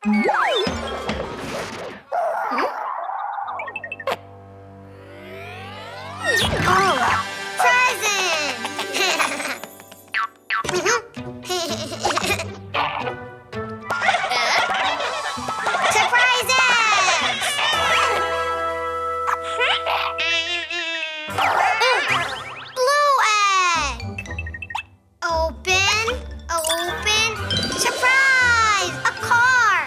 Oh, present! Blue egg! Open, open, surprise! A car!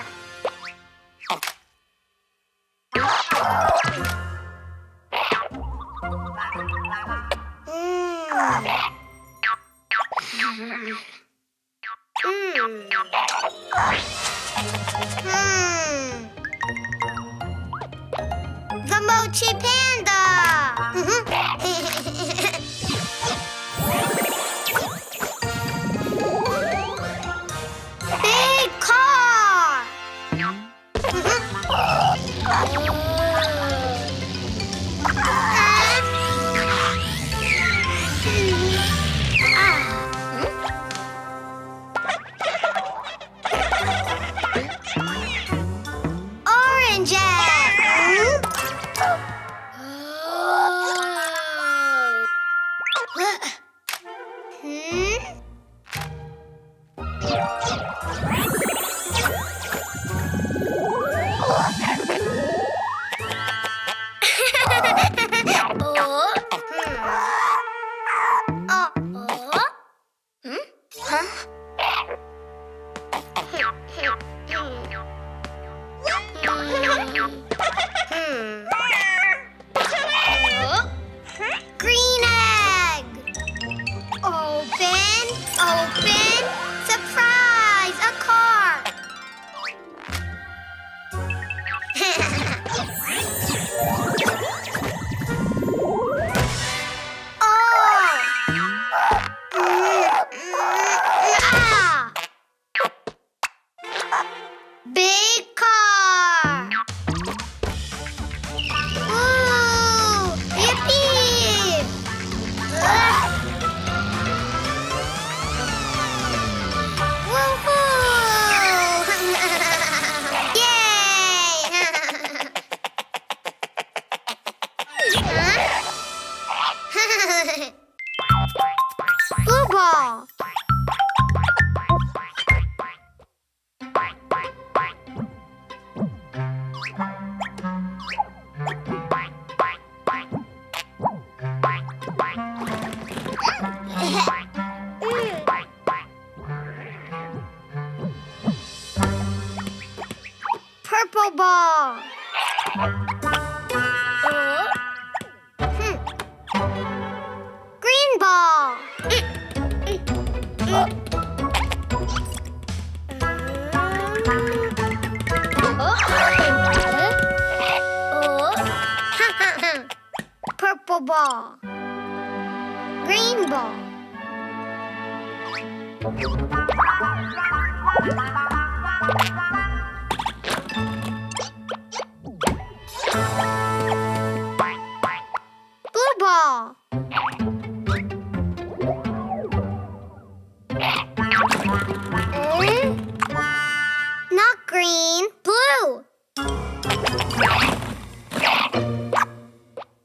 The Mochi Panda! Big car! Orange egg! Green egg! Open, open, surprise! A car! Big car! Ooh! Yippee! Woohoo! Yay! Blue ball! Purple ball. Green ball. Purple ball. Green ball. Blue ball. Not green, blue.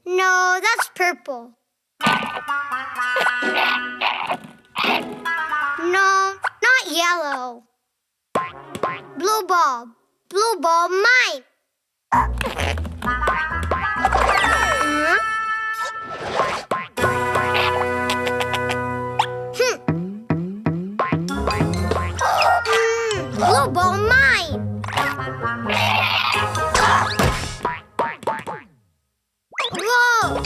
No, that's purple. No, not yellow. Blue ball. Blue ball, mine. Blue ball, mine. Whoa.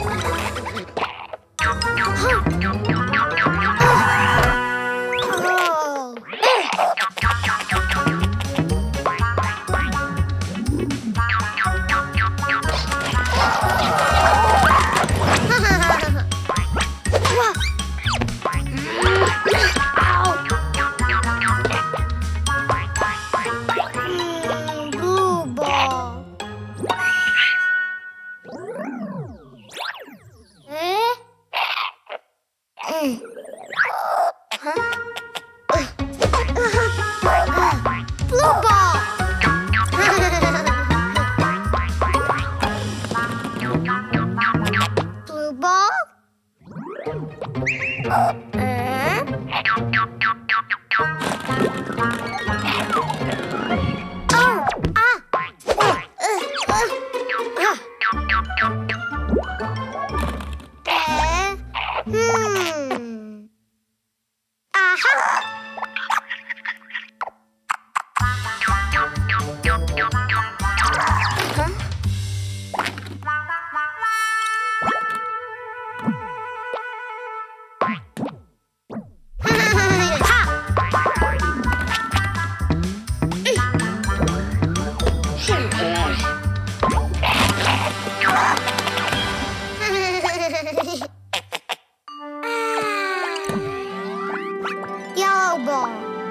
Yellow ball,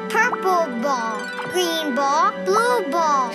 purple ball, green ball, blue ball.